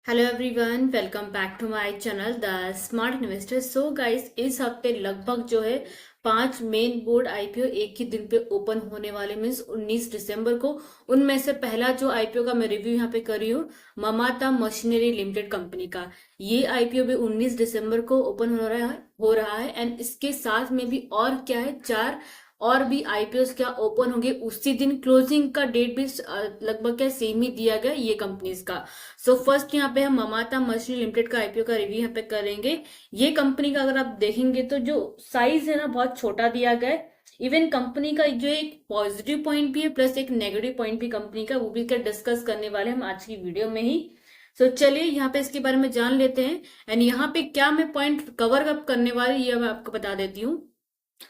Hello everyone, welcome back to my channel the smart investor. So guys, इस हफ्ते लगभग जो है 5 मेन बोर्ड आईपीओ एक ही दिन पे ओपन होने वाले, मीन्स 19 दिसंबर को। उनमें से पहला जो आईपीओ का मैं रिव्यू यहाँ पे कर रही हूँ, ममाता मशीनरी लिमिटेड कंपनी का। ये आईपीओ भी 19 दिसंबर को ओपन हो रहा है एंड इसके साथ में भी और क्या है, चार और भी आईपीओ क्या ओपन होंगे उसी दिन। क्लोजिंग का डेट भी लगभग क्या सेम ही दिया गया ये कंपनीज का। सो फर्स्ट यहाँ पे हम ममाता मशीन लिमिटेड का आईपीओ का रिव्यू यहाँ पे करेंगे। ये कंपनी का अगर आप देखेंगे तो जो साइज है ना, बहुत छोटा दिया गया है। इवन कंपनी का जो एक पॉजिटिव पॉइंट भी है प्लस एक नेगेटिव पॉइंट भी कंपनी का, वो भी क्या डिस्कस करने वाले हम आज की वीडियो में ही। सो चलिए यहाँ पे इसके बारे में जान लेते हैं एंड यहाँ पे क्या मैं पॉइंट कवर अप करने वाली ये मैं आपको बता देती हूँ।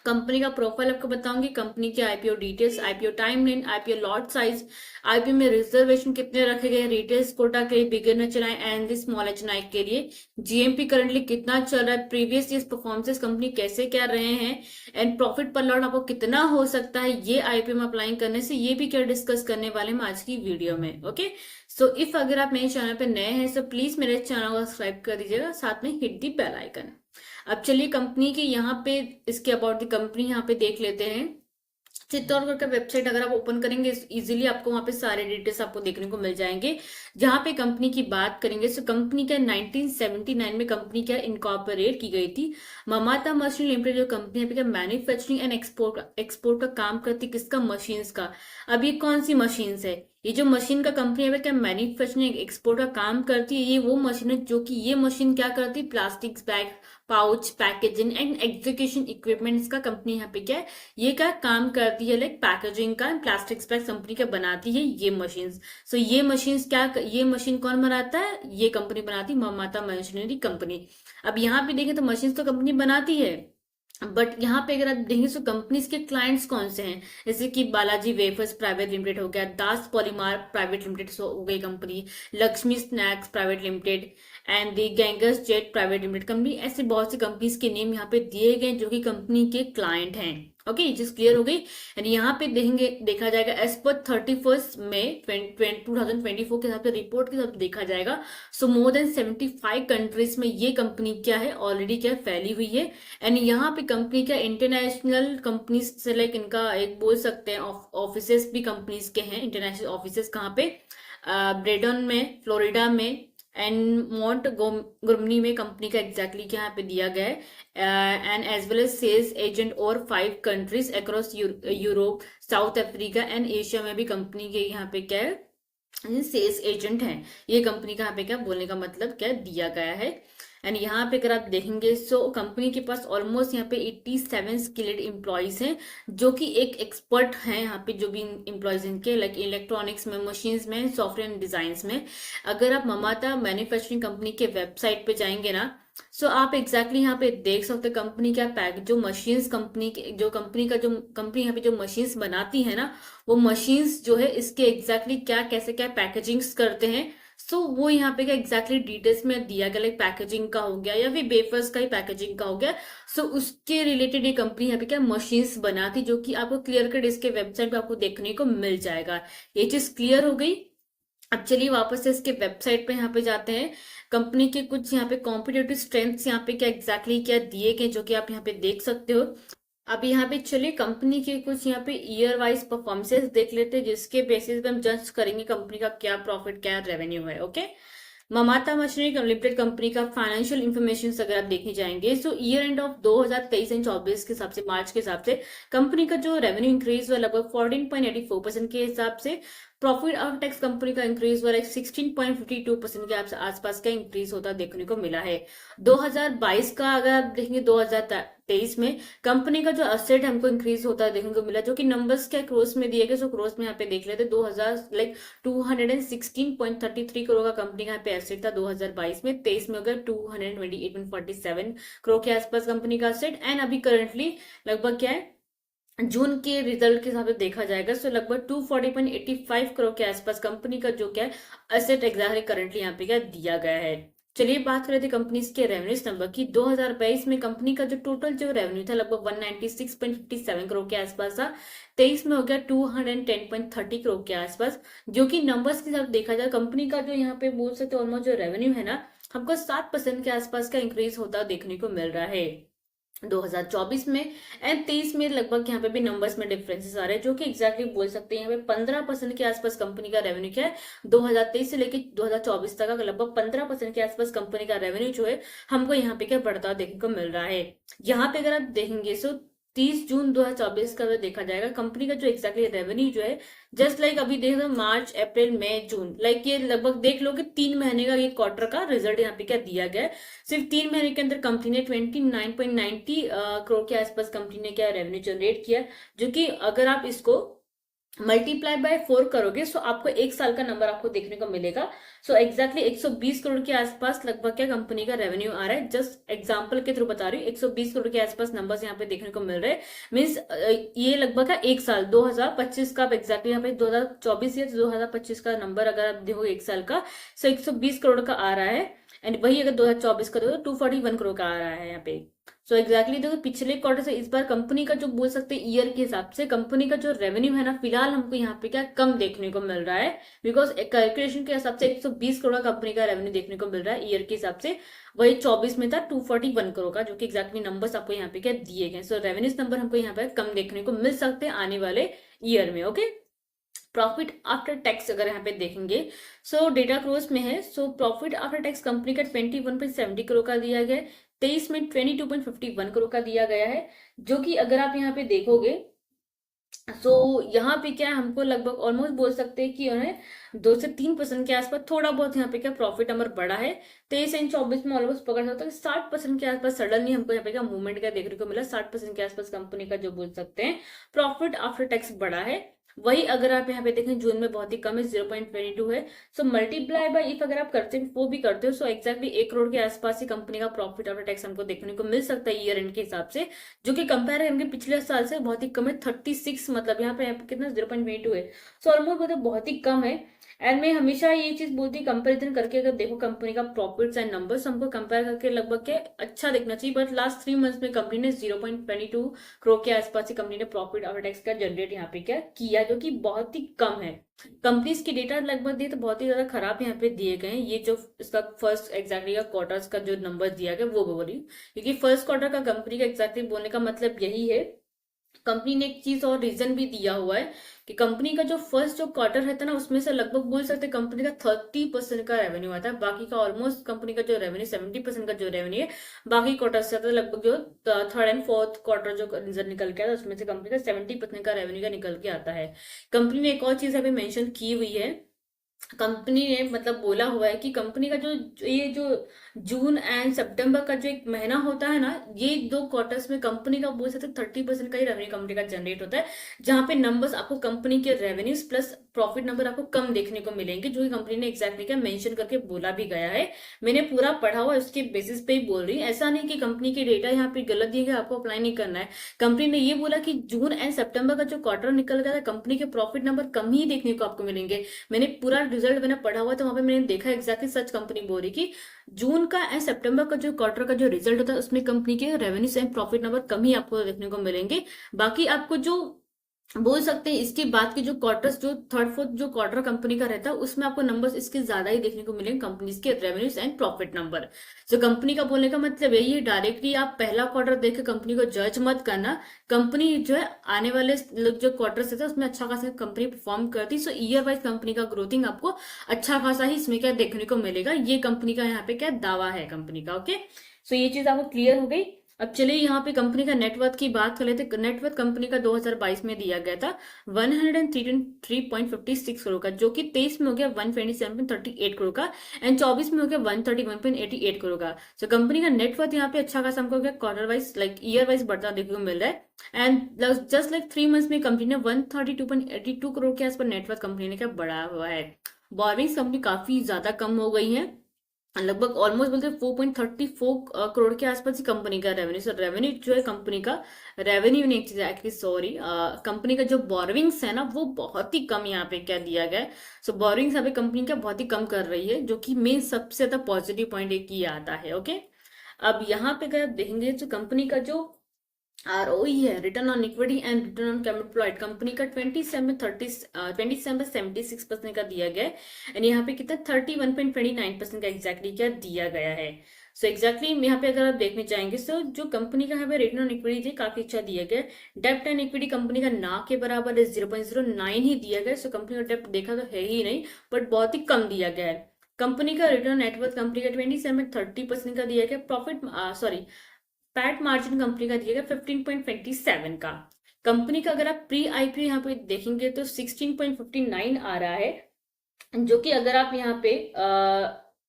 कंपनी का प्रोफाइल आपको बताऊंगी, कंपनी के IPO details, IPO timeline, IPO lot size, IPO में रिजर्वेशन कितने रखे गए, रिटेल कोटा के लिए, बिगिनर चलाए एंड द स्मॉल एचएनआई के लिए, जीएमपी करंटली कितना चल रहा है, प्रीवियस ईयर परफॉर्मेंस कंपनी कैसे क्या रहे हैं एंड प्रॉफिट पर लॉट आपको कितना हो सकता है ये आईपीओ में अप्लाई करने से, ये भी क्या डिस्कस करने वाले हम आज की वीडियो में। ओके, सो इफ अगर आप मेरे चैनल पे नए हैं तो प्लीज मेरे चैनल को सब्सक्राइब कर दीजिएगा, साथ में हिट दी बेल आइकन। अब चलिए कंपनी की यहाँ पे, इसके अबाउट द कंपनी यहाँ पे देख लेते हैं। चित्तौड़गढ़ का वेबसाइट अगर आप ओपन करेंगे इजीली आपको वहां पे सारे डिटेल्स आपको देखने को मिल जाएंगे। जहां पे कंपनी की बात करेंगे तो कंपनी का 1979 में कंपनी क्या इनकॉर्पोरेट की गई थी। ममाता मशीन लिमिटेड जो कंपनी है मैन्युफैक्चरिंग एंड एक्सपोर्ट का काम करती, किसका, मशीन्स का। अब ये कौन सी मशीन्स है, ये जो मशीन का कंपनी है क्या मैन्युफैक्चरिंग एक्सपोर्ट का काम करती है। ये वो मशीन है जो कि ये मशीन क्या करती है, plastic bag, pouch, packaging and execution equipments का कंपनी यहाँ पे क्या है, ये क्या काम करती है, लाइक पैकेजिंग का, प्लास्टिक बैग कंपनी क्या बनाती है ये मशीन्स। सो ये मशीन्स क्या, ये मशीन कौन बनाता है, ये कंपनी बनाती है, ममाता मशीनरी कंपनी। अब यहाँ पे देखें तो मशीन्स तो कंपनी बनाती है, बट यहाँ पे अगर आप देखेंगे तो कंपनीज के क्लाइंट्स कौन से हैं, जैसे कि बालाजी वेफर्स प्राइवेट लिमिटेड हो गया, दास पॉलीमार प्राइवेट लिमिटेड हो गई company, Laxmi snacks private limited and the गैंगस जेट प्राइवेट लिमिटेड कंपनी। ऐसे बहुत सी कंपनीज के नेम यहाँ पे दिए गए जो कि कंपनी के क्लाइंट हैं। ओके, ये चीज क्लियर हो गई। एंड यहाँ पे देखेंगे, देखा जाएगा एज पर 31 मई 2024 के हिसाब से, रिपोर्ट के हिसाब से देखा जाएगा। सो मोर देन 75 कंट्रीज में ये कंपनी क्या है, ऑलरेडी क्या फैली हुई है। एंड यहाँ पे कंपनी का इंटरनेशनल कंपनीज से, लाइक इनका एक बोल सकते हैं ऑफिसेस भी कंपनीज के हैं। इंटरनेशनल ऑफिसेस कहाँ पे, ब्रेडन में, फ्लोरिडा में एंड मॉन्ट गुर्मनी में कंपनी का एग्जैक्टली क्या यहाँ पे दिया गया है। And as well as sales agent और 5 countries across Europe, South Africa and Asia में भी कंपनी के यहाँ पे क्या है, सेल्स एजेंट हैं। ये कंपनी का यहाँ पे क्या बोलने का मतलब क्या दिया गया है। एंड यहाँ पे अगर आप देखेंगे सो कंपनी के पास ऑलमोस्ट यहाँ पे 87 स्किल्ड एम्प्लॉयज हैं, जो कि एक एक्सपर्ट हैं यहाँ पे, जो भी एम्प्लॉयज इनके, लाइक इलेक्ट्रॉनिक्स में, मशीन्स में, सॉफ्टवेयर एंड डिजाइन में। अगर आप ममाता मैन्युफैक्चरिंग कंपनी के वेबसाइट पे जाएंगे ना, सो आप एग्जैक्टली यहाँ पे देख सकते हैं कंपनी क्या पैक, जो मशीन्स कंपनी के, जो कंपनी का जो कंपनी यहाँ पे जो मशीन्स बनाती है ना, वो मशीन्स जो है इसके एग्जैक्टली क्या कैसे क्या पैकेजिंग्स करते हैं। सो वो यहाँ पे क्या एग्जैक्टली डिटेल्स में दिया गया, लाइक पैकेजिंग का हो गया या फिर वेफर्स का ही पैकेजिंग का हो गया। सो उसके रिलेटेड ये कंपनी यहाँ पे क्या मशीन्स बनाती, जो कि आपको क्लियर कट इसके वेबसाइट पे आपको देखने को मिल जाएगा। ये चीज क्लियर हो गई। अब चलिए वापस से इसके वेबसाइट पे यहाँ पे जाते हैं। कंपनी के कुछ यहाँ पे कॉम्पिटेटिव स्ट्रेंथ्स यहाँ पे क्या एग्जैक्टली क्या दिए गए, जो कि आप यहाँ पे देख सकते हो। अब यहाँ पे चलिए कंपनी के कुछ यहाँ पे ईयर वाइज परफॉर्मेंसेस देख लेते हैं, जिसके बेसिस पे हम जज करेंगे कंपनी का क्या प्रॉफिट क्या रेवेन्यू है। ओके, ममाता मशीनरी लिमिटेड कंपनी का फाइनेंशियल इंफॉर्मेशन अगर आप देखने जाएंगे तो ईयर एंड ऑफ 2023 एंड 24 के हिसाब से, मार्च के हिसाब से कंपनी का जो रेवेन्यू इंक्रीज हुआ लगभग 14.84% के हिसाब से। प्रॉफिट आफ्टर टैक्स कंपनी का इंक्रीज हुआ 16.52% के आसपास का इंक्रीज होता देखने को मिला है। 2022 का अगर आप देखेंगे, 2023 में कंपनी का जो असेट हमको इंक्रीज होता देखने को मिला, जो कि नंबर्स क्या क्रोस में दिए गए। सो क्रोस में यहाँ पे देख लेते 2000 लाइक 216.33 करोड़ का कंपनी का यहाँ पे एसेट था 2022 में। 23 में अगर 228.47 करोड़ के आसपास कंपनी का एसेट। एंड अभी करंटली लगभग क्या है, जून के रिजल्ट के हिसाब से देखा जाएगा तो लगभग 240.85 करोड़ के आसपास कंपनी का जो क्या है एसेट एग्जैक्टली करंटली यहाँ पे क्या दिया गया है। चलिए बात कर रहे थे कंपनीज के रेवेन्यूज नंबर की। 2022 में कंपनी का जो टोटल जो रेवेन्यू था लगभग 196.57 करोड़ के आसपास था। 23 में हो गया 210.30 करोड़ के आसपास, जो कि नंबर्स के साथ देखा जाए कंपनी का जो यहाँ पे बोल सकते ऑलमोस्ट जो रेवेन्यू है ना, हमको 7% के आसपास का इंक्रीज होता देखने को मिल रहा है 2024 में। एंड 23 में लगभग यहाँ पे भी नंबर्स में डिफरेंसेस आ रहे हैं, जो कि एग्जैक्टली बोल सकते हैं यहाँ पे 15% के आसपास कंपनी का रेवेन्यू क्या है 2023 से लेकर 2024 तक का लगभग 15% के आसपास कंपनी का रेवेन्यू जो है हमको यहाँ पे क्या बढ़ता देखने को मिल रहा है। यहाँ पे अगर आप देखेंगे सो 30 जून 2024 का अगर देखा जाएगा कंपनी का जो एग्जैक्टली रेवेन्यू जो है, जस्ट लाइक अभी देख लो मार्च अप्रैल मई जून, लाइक ये लगभग देख लो कि 3 महीने का ये क्वार्टर का रिजल्ट यहाँ पे क्या दिया गया है। सिर्फ 3 महीने के अंदर कंपनी ने 29.90 करोड़ के आसपास कंपनी ने क्या रेवेन्यू जनरेट किया, जो कि अगर आप इसको मल्टीप्लाई बाय 4 करोगे सो आपको एक साल का नंबर आपको देखने को मिलेगा। सो एग्जैक्टली 120 करोड़ के आसपास लगभग क्या कंपनी का रेवेन्यू आ रहा है। जस्ट एग्जांपल के थ्रू बता रही हूँ, 120 करोड़ के आसपास नंबर्स यहाँ पे देखने को मिल रहे हैं। मीन्स ये लगभग का एक साल 2025 का एग्जैक्टली यहाँ पे 2024 या 2025 का नंबर अगर आप देखो एक साल का, सो 120 करोड़ का आ रहा है। एंड वही अगर 2024 का देखो तो 241 करोड़ का आ रहा है यहाँ पे। सो एग्जैक्टली देखो पिछले क्वार्टर से इस बार कंपनी का जो बोल सकते हैं ईयर के हिसाब से कंपनी का जो रेवेन्यू है ना, फिलहाल हमको यहाँ पे क्या कम देखने को मिल रहा है। बिकॉज कैलकुलेशन के हिसाब से 120 करोड़ का कंपनी का रेवेन्यू देखने को मिल रहा है ईयर के हिसाब से, वही 24 में था 241 करोड़ का, जो कि एग्जैक्टली नंबर्स आपको यहाँ पे क्या दिए गए। सो रेवेन्यूज नंबर हमको यहाँ पे कम देखने को मिल सकते हैं आने वाले ईयर में। ओके, प्रॉफिट आफ्टर टैक्स अगर यहाँ पे देखेंगे सो डेटा क्रोज में है। So profit after tax company का 21.70 करोड़ का दिया गया है, 23 में 22.51 करोड़ का दिया गया है, जो कि अगर आप यहाँ पे देखोगे सो यहाँ पे क्या हमको लगभग ऑलमोस्ट बोल सकते हैं कि उन्हें 2 से 3% के आसपास थोड़ा बहुत यहाँ पे क्या प्रॉफिट नंबर बढ़ा है। 23 एंड 24 में ऑलमोस्ट पकड़ सकते हैं 60% के आसपास सडनली हमको यहाँ पे क्या मूवमेंट का देखने को मिला। 60% के आसपास कंपनी का जो बोल सकते हैं प्रॉफिट आफ्टर टैक्स बढ़ा है। वही अगर आप यहाँ पे देखें जून में बहुत ही कम है, 0.22 है। सो मल्टीप्लाई बाय इफ अगर आप करते हो वो भी करते हो सो एग्जैक्टली 1 करोड़ के आसपास ही कंपनी का प्रॉफिट आफ्टर टैक्स हमको देखने को मिल सकता है ईयर एंड के हिसाब से, जो कि कंपेयर है पिछले साल से बहुत ही कम है। 36 मतलब यहाँ पे कितना 0.22 है। सो ऑलमोस्ट मतलब बहुत ही कम है। एंड मैं हमेशा ये चीज बोलती हूँ कंपेरिजन करके अगर देखो कंपनी का प्रॉफिट्स एंड नंबर्स हमको कंपेयर करके लगभग के अच्छा देखना चाहिए। बट लास्ट 3 मंथ्स में कंपनी ने 0.22 करोड़ के आसपास ही कंपनी ने प्रॉफिट आफ्टर टैक्स का जनरेट यहाँ पे क्या किया, जो कि बहुत ही कम है। कंपनीज की डेटा लगभग दिए तो बहुत ही ज्यादा खराब यहाँ पे दिए गए हैं। ये जो इसका फर्स्ट एग्जैक्टली का क्वार्टर्स का जो नंबर दिया गया वो बोल रही हूँ, क्योंकि फर्स्ट क्वार्टर का कंपनी का एग्जैक्टली बोलने का मतलब यही है। कंपनी ने एक चीज और रीजन भी दिया हुआ है कि कंपनी का जो फर्स्ट जो क्वार्टर रहता है ना, उसमें से लगभग बोल सकते हैं कंपनी का 30% का रेवेन्यू आता है। बाकी का ऑलमोस्ट कंपनी का जो रेवेन्यू 70% का जो रेवेन्यू है बाकी क्वार्टर से आता है। लगभग जो थर्ड एंड फोर्थ क्वार्टर जो रिजल्ट निकल के आता है उसमें से कंपनी का 70% का रेवेन्यू का निकल के आता है। कंपनी ने एक और चीज अभी मेंशन की हुई है, कंपनी ने मतलब बोला हुआ है कि कंपनी का ये जो जून एंड सितंबर का जो एक महीना होता है ना, ये 2 क्वार्टर्स में कंपनी का बोल सकते 30% का ही रेवेन्यू कंपनी का जनरेट होता है, जहां पे नंबर्स आपको कंपनी के रेवेन्यूज प्लस प्रॉफिट नंबर आपको कम देखने को मिलेंगे, जो कि कंपनी ने एग्जैक्टली क्या मेंशन करके बोला भी गया है। मैंने पूरा पढ़ा हुआ है, उसके बेसिस पे ही बोल रही हूँ। ऐसा नहीं कि कंपनी के डेटा यहाँ पे गलत दिए गए आपको अप्लाई नहीं करना है। कंपनी ने ये बोला कि जून एंड सितंबर का जो क्वार्टर निकल गया था कंपनी के प्रॉफिट नंबर कम ही देखने को आपको मिलेंगे। मैंने पूरा रिजल्ट मैंने पढ़ा हुआ तो वहां पे मैंने देखा एग्जैक्टली सच कंपनी बोल रही कि जून का एंड सितंबर का जो क्वार्टर का जो रिजल्ट होता है उसमें कंपनी के रेवेन्यूज एंड प्रॉफिट नंबर कम ही आपको देखने को मिलेंगे। बाकी आपको जो बोल सकते हैं इसके बाद के जो क्वार्टर्स जो थर्ड फोर्थ जो क्वार्टर कंपनी का रहता है उसमें आपको नंबर्स इसके ज्यादा ही देखने को मिलेंगे कंपनीज के रेवेन्यूज एंड प्रॉफिट नंबर। जो कंपनी का बोलने का मतलब यही है, डायरेक्टली आप पहला क्वार्टर देख के कंपनी को जज मत करना। कंपनी जो है आने वाले जो क्वार्टर्स रहते हैं उसमें अच्छा खासा कंपनी परफॉर्म करती, सो ईयर वाइज कंपनी का ग्रोथिंग आपको अच्छा खासा ही इसमें क्या देखने को मिलेगा। ये कंपनी का यहाँ पे क्या दावा है कंपनी का। ओके, सो ये चीज आपको क्लियर हो गई। अब चलिए यहाँ पे कंपनी का नेटवर्थ की बात कर लेते हैं। नेटवर्थ कंपनी का 2022 में दिया गया था 103.56 करोड़ का, जो कि 23 में हो गया 127.38 करोड़ का एंड 24 में हो गया 131.88 करोड़ का। तो कंपनी का नेटवर्थ यहाँ पे अच्छा खासा हमको क्या quarter wise like year wise बढ़ता देखने को मिल रहा है। एंड जस्ट लाइक 3 मंथ्स में कंपनी ने 132.82 करोड़ के आसपास नेटवर्थ कंपनी ने क्या बढ़ाया हुआ है। बोरिंग्स कंपनी काफी ज्यादा कम हो गई है। लगभग ऑलमोस्ट बोलते 4.34 करोड़ के आसपास ही कंपनी का रेवेन्यू। सर रेवेन्यू जो है कंपनी का, रेवेन्यू नहीं चीज एक्चुअली, सॉरी, कंपनी का जो बोरोविंग्स है ना वो बहुत ही कम यहाँ पे क्या दिया गया है। सो बोरोविंग्स यहाँ पे कंपनी क्या बहुत ही कम कर रही है, जो कि मेन सबसे ज्यादा पॉजिटिव पॉइंट एक ही आता है। ओके, अब यहाँ पे अगर आप देखेंगे तो कंपनी का जो ROE है, return on equity and return on capital employed, company का 27 76% का दिया गया है। एंड यहाँ पे कितना 31.29% का एग्जैक्टली क्या दिया गया है। सो एग्जैक्टली यहाँ पे अगर आप देखने चाहेंगे सो जो कंपनी का यहाँ पे रिटर्न ऑन इक्विटी है काफी अच्छा दिया गया है। डेप्ट एंड इक्विटी कंपनी का ना के बराबर है, 0.09 ही दिया गया है। सो कंपनी का डेप्ट देखा तो है ही नहीं, बट बहुत ही कम दिया गया है। कंपनी का रिटर्न नेटवर्थ कंपनी का 27.30% का दिया गया। Profit sorry PAT margin company का दिया गया 15.27 का। कंपनी का अगर आप प्री आईपीओ यहाँ पे देखेंगे तो 16.59 आ रहा है, जो कि अगर आप यहाँ पे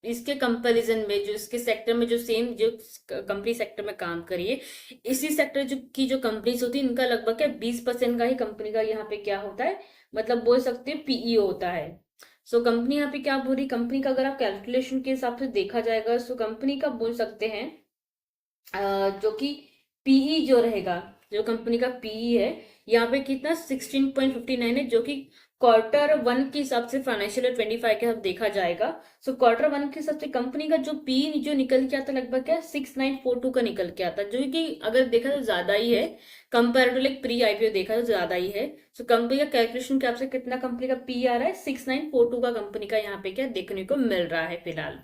इसके कंपैरिजन में जो इसके सेक्टर में जो सेम जो कंपनी सेक्टर में काम करिए, इसी सेक्टर जो कंपनीज होती है इनका लगभग क्या 20% का ही कंपनी का यहाँ पे क्या होता है, मतलब बोल सकते हैं पीईओ होता है। सो कंपनी यहाँ पे क्या बोल रही, कंपनी का अगर आप कैलकुलेशन के हिसाब से देखा जाएगा सो कंपनी का बोल सकते हैं जो कि पीई जो रहेगा, जो कंपनी का पीई है यहाँ पे कितना 16.59 है, जो कि Q1 के हिसाब से फाइनेंशियल ईयर 25 के हिसाब देखा जाएगा। सो Q1 के हिसाब से कंपनी का जो पी जो निकल के आता लगभग क्या 6942 का निकल के आता, जो कि अगर देखा तो ज्यादा ही है compare to like pre IPO देखा तो ज्यादा ही है। सो कंपनी का कैलकुलेशन के हिसाब से कितना कंपनी का पी आ रहा है 6942 का कंपनी का यहाँ पे क्या देखने को मिल रहा है फिलहाल।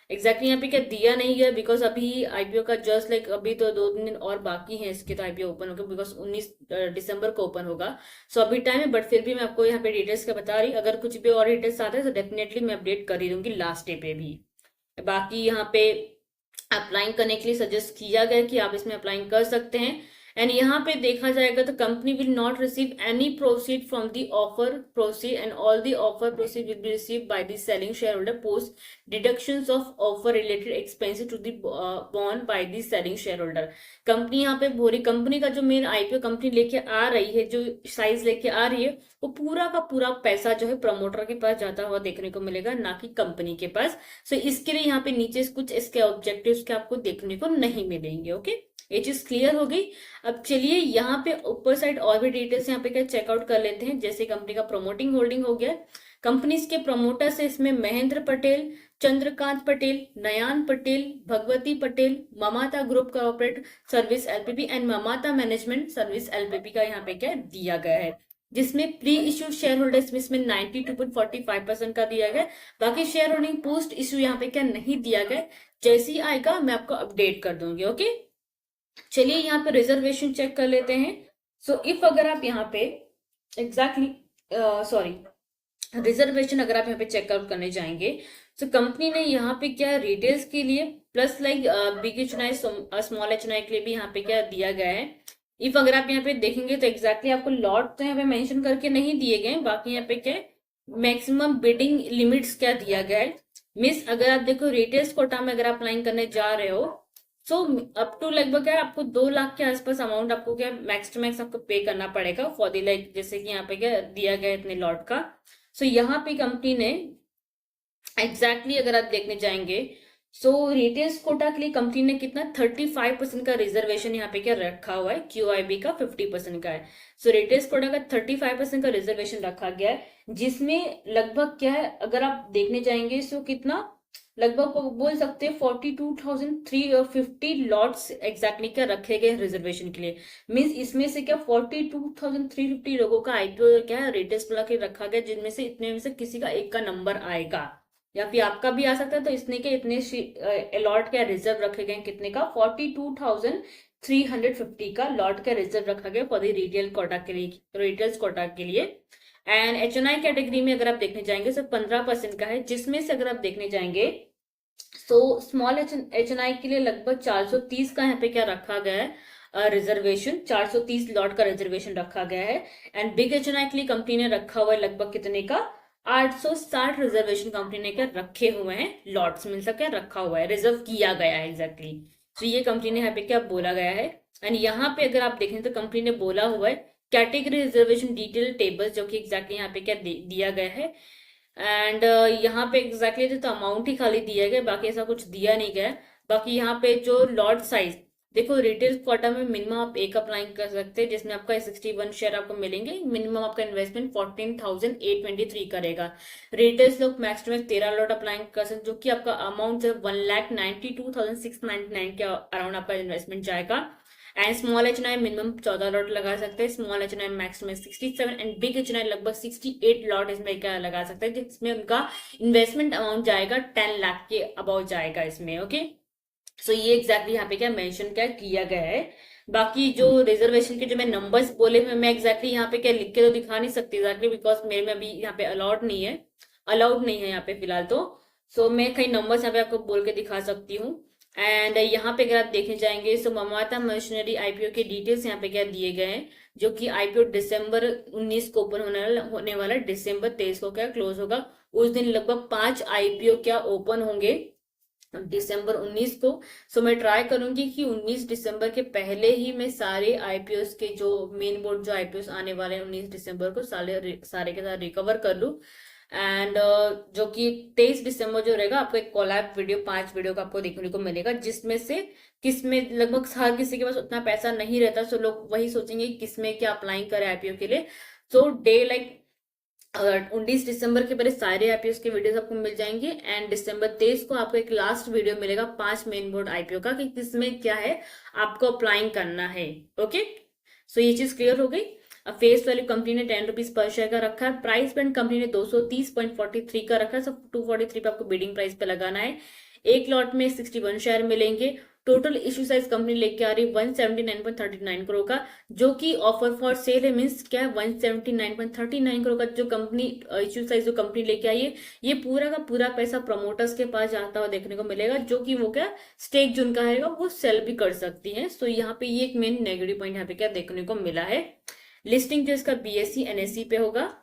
एग्जैक्टली यहाँ पे क्या दिया नहीं है बिकॉज अभी आईपीओ का जस्ट लाइक अभी तो 2 दिन और बाकी है इसके तो आईपीओ ओपन होगा, बिकॉज 19 दिसंबर को ओपन होगा। सो अभी टाइम है, बट फिर भी मैं आपको यहाँ पे डिटेल्स का बता रही, अगर कुछ भी और डिटेल्स आता है तो डेफिनेटली मैं अपडेट कर ही दूंगी लास्ट डे पे भी। बाकी यहाँ पे अप्लाइंग करने के लिए सजेस्ट किया गया कि आप इसमें अप्लाइंग कर सकते हैं। एंड यहाँ पे देखा जाएगा तो company will not receive any proceed from the offer proceed and all the offer proceed will be receive by the selling share holder post deductions of offer related expenses to the bond by the selling share holder. Company यहाँ पे बोरी company का जो main IPO company लेके आ रही है, जो size लेके आ रही है, वो पूरा का पूरा पैसा जो है प्रमोटर के पास जाता हुआ देखने को मिलेगा, ना कि कंपनी के पास। सो इसके लिए यहाँ पे नीचे कुछ इसके ऑब्जेक्टिव्स के आपको देखने को नहीं मिलेंगे। ओके, ये चीज क्लियर हो गई। अब चलिए यहाँ पे ऊपर साइड और भी डिटेल्स यहाँ पे क्या चेकआउट कर लेते हैं। जैसे कंपनी का प्रमोटिंग होल्डिंग हो गया, कंपनीज के प्रमोटर्स है इसमें Mahendra Patel, Chandrakant Patel, Nayan Patel, Bhagwati Patel, Mamata group corporate service LLP and Mamata management service LLP का यहाँ पे क्या दिया गया है, जिसमें प्री इश्यू शेयर होल्डर्स इसमें 92.45% का दिया गया। बाकी शेयर होल्डिंग पोस्ट इश्यू यहाँ पे क्या नहीं दिया गया, जैसे ही आएगा मैं आपको अपडेट कर दूंगी। ओके, चलिए यहाँ पे रिजर्वेशन चेक कर लेते हैं। सो इफ अगर आप यहाँ पे एग्जैक्टली सॉरी रिजर्वेशन अगर आप यहाँ पे चेकआउट करने जाएंगे तो कंपनी ने यहाँ पे क्या रिटेल्स के लिए plus like big HNI small HNI के लिए भी यहाँ पे क्या दिया गया है। इफ अगर आप यहाँ पे देखेंगे तो एग्जैक्टली आपको लॉट तो यहाँ पे मेंशन करके नहीं दिए गए, बाकी यहाँ पे क्या मैक्सिमम बिडिंग लिमिट्स क्या दिया गया है। मिस अगर आप देखो रिटेल्स कोटा में अगर आप अप्लाई करने जा रहे हो सो अप टू लगभग क्या आपको 2 लाख के आसपास अमाउंट आपको क्या मैक्स टू मैक्स आपको पे करना पड़ेगा फॉर दी लाइक, जैसे कि यहाँ पे क्या दिया गया इतने लॉट का। सो यहाँ पे कंपनी ने एग्जैक्टली अगर आप देखने जाएंगे सो रिटेल्स कोटा के लिए कंपनी ने कितना 35% का रिजर्वेशन यहाँ पे क्या रखा हुआ है, क्यूआईबी का 50% का है। सो रिटेल्स कोटा का 35% का रिजर्वेशन रखा गया है, जिसमें लगभग क्या है अगर आप देखने जाएंगे सो कितना लगभग बोल सकते हैं 42,350 लॉट्स एग्जैक्टली क्या रखे गए रिजर्वेशन के लिए। मींस इसमें से क्या 42,350 लोगों का आईपीओ क्या है रिटेल्स कोटा के रखा गया, जिनमें से इतने में से किसी का एक का नंबर आएगा या फिर आपका भी आ सकता है। तो इसने के इतने अलॉट क्या रिजर्व रखे गए कितने का 42,350 का लॉट का रिजर्व रखा गया फॉर द रिटेल कोटा के लिए, रिटेल्स कोटा के लिए। एंड एचएनआई कैटेगरी में अगर आप देखने जाएंगे तो 15% का है, जिसमें से अगर आप देखने जाएंगे तो स्मॉल एचएनआई के लिए लगभग 430 का यहाँ पे क्या रखा गया है रिजर्वेशन, 430 लॉट का रिजर्वेशन रखा गया है। एंड बिग एचएनआई के लिए कंपनी ने रखा हुआ है लगभग कितने का 860 रिजर्वेशन कंपनी ने क्या रखे हुए हैं, लॉट्स मिल सके रखा हुआ है, रिजर्व किया गया है एग्जैक्टली। तो ये कंपनी ने यहाँ पे क्या बोला गया है। एंड यहाँ पे अगर आप देखें तो कंपनी ने बोला हुआ है कैटेगरी रिजर्वेशन डिटेल टेबल, जो कि एग्जैक्टली यहाँ पे क्या दिया गया है। एंड यहाँ पे एग्जैक्टली तो अमाउंट ही खाली दिया गया, बाकी ऐसा कुछ दिया नहीं गया है। बाकी यहाँ पे जो लॉट साइज, देखो रिटेल क्वार्टर में मिनिमम आप एक अप्लाई कर सकते हैं, जिसमें आपका 61 शेयर आपको मिलेंगे। मिनिमम आपका इन्वेस्टमेंट 14,823 करेगा। रिटेल लोग max to max 13 lot apply कर सकते, जो कि आपका अमाउंट 1,92,699 के अराउंड आपका इन्वेस्टमेंट जाएगा। एंड स्मॉल एच9 मिनिमम 14 लॉट लगा सकते हैं, स्मॉल एच9 मैक्स में 67 एंड बिग एच9 लगभग 68 लॉट इसमें क्या लगा सकते हैं, जिसमें उनका इन्वेस्टमेंट अमाउंट जाएगा 10 लाख के अबाउट जाएगा इसमें। ओके, सो ये एग्जैक्टली यहाँ पे क्या मेंशन क्या किया गया है। बाकी जो रिजर्वेशन के जो मैं नंबर्स बोले मैं एग्जैक्टली यहाँ पे क्या लिख के तो दिखा नहीं सकती एग्जैक्टली, बिकॉज मेरे में अभी यहाँ पे अलाउड नहीं है यहाँ पे फिलहाल तो। सो मैं कई नंबर्स यहाँ पे आपको बोल के दिखा सकती हूँ। एंड यहाँ पे अगर आप देखने जाएंगे तो ममाता मशीनरी आईपीओ के डिटेल्स यहाँ पे क्या दिए गए हैं, जो कि आईपीओ दिसंबर 19 को ओपन होने वाला दिसंबर 23 को क्या क्लोज होगा। उस दिन लगभग 5 आईपीओ क्या ओपन होंगे दिसंबर 19 को। सो मैं ट्राई करूंगी कि 19 दिसंबर के पहले ही मैं सारे आईपीओ के जो मेन बोर्ड जो आईपीओ आने वाले हैं 19 दिसंबर को सारे के साथ रिकवर कर लूं। एंड जो कि 23 दिसंबर जो रहेगा आपको एक कोलैब वीडियो 5 वीडियो का आपको देखने को मिलेगा, जिसमें से किसमें लगभग हर किसी के पास उतना पैसा नहीं रहता, सो लोग वही सोचेंगे किसमें क्या अप्लाई करें आईपीओ के लिए। सो डे लाइक 19 दिसंबर के पहले सारे आईपीओ के वीडियोस आपको मिल जाएंगे। एंड दिसंबर 23 को आपको एक लास्ट वीडियो मिलेगा 5 मेन बोर्ड आईपीओ का, कि किसमें क्या है आपको अप्लाई करना है। ओके, सो ये चीज क्लियर हो गई। अब फेस वैल्यू कंपनी ने 10 रुपीज पर शेयर का रखा है। प्राइस बैंड कंपनी ने 230.43 का रखा है। सब 243 पे आपको बिडिंग प्राइस पे लगाना है। एक लॉट में 61 शेयर मिलेंगे। टोटल इश्यू साइज कंपनी लेके आ रही 179.39 करोड़ का, जो कि ऑफर फॉर सेल है, मीन्स क्या है 179.39 करोड़ का जो कंपनी इश्यू साइज जो कंपनी लेके आई है, ये पूरा का पूरा पैसा प्रमोटर्स के पास जाता हुआ देखने को मिलेगा, जो कि वो क्या स्टेक जो उनका है वो सेल भी कर सकती है। सो यहाँ पे ये एक मेन नेगेटिव पॉइंट यहाँ पे क्या देखने को मिला है। लिस्टिंग जो इसका बीएससी एनएससी पे होगा।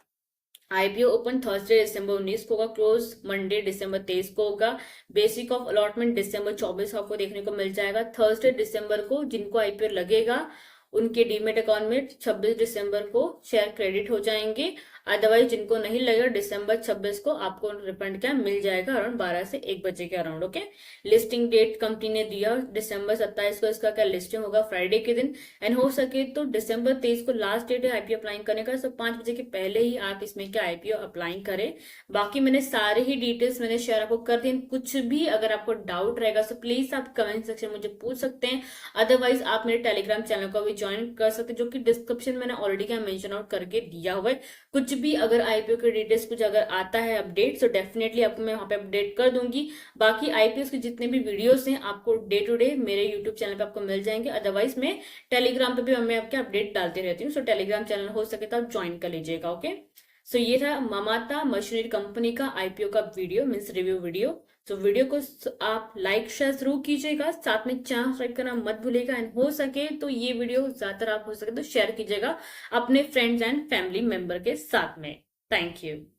आईपीओ ओपन थर्सडे दिसंबर 19 को होगा, क्लोज मंडे दिसंबर 23 को होगा। बेसिक ऑफ अलॉटमेंट दिसंबर 24 को आपको देखने को मिल जाएगा। थर्सडे दिसंबर को जिनको आईपीओ लगेगा उनके डीमेट अकाउंट में 26 दिसंबर को शेयर क्रेडिट हो जाएंगे। अदरवाइज जिनको नहीं लगेगा दिसंबर 26 को आपको रिफंड क्या मिल जाएगा अराउंड 12 से 1 बजे के around. Okay, listing date company ने दिया दिसंबर 27 को इसका क्या लिस्टिंग होगा फ्राइडे के दिन। एंड हो सके तो दिसंबर 23 को लास्ट डेट है आईपीओ अप्लाई करने का, सब 5 बजे के पहले ही आप इसमें क्या आईपीओ अप्लाई करें। बाकी मैंने सारे ही डिटेल्स मैंने शेयर आपको कर दिए। कुछ भी अगर आपको डाउट रहेगा तो प्लीज आप कमेंट सेक्शन में मुझे पूछ सकते हैं। अदरवाइज आप मेरे टेलीग्राम चैनल को भी ज्वाइन कर सकते हैं, जो कि डिस्क्रिप्शन मैंने ऑलरेडी क्या मेंशन आउट करके दिया हुआ है। कुछ भी अगर आईपीओ के डिटेल्स कुछ अगर आता है अपडेट, तो डेफिनेटली आपको मैं वहां पे अपडेट कर दूंगी। बाकी आईपीओ के जितने भी वीडियोस हैं आपको डे टू डे मेरे यूट्यूब चैनल पे आपको मिल जाएंगे। अदरवाइज मैं टेलीग्राम पे भी मैं आपके अपडेट डालती रहती हूँ। सो टेलीग्राम चैनल हो सके तो आप ज्वाइन कर लीजिएगा। ओके, सो ये था ममाता मशीनरी कंपनी का आईपीओ का वीडियो मीन्स रिव्यू वीडियो। तो वीडियो को आप लाइक शेयर जरूर कीजिएगा, साथ में चैनल सब्सक्राइब करना मत भूलिएगा। एंड हो सके तो ये वीडियो ज्यादातर आप हो सके तो शेयर कीजिएगा अपने फ्रेंड्स एंड फैमिली मेंबर के साथ में। Thank you.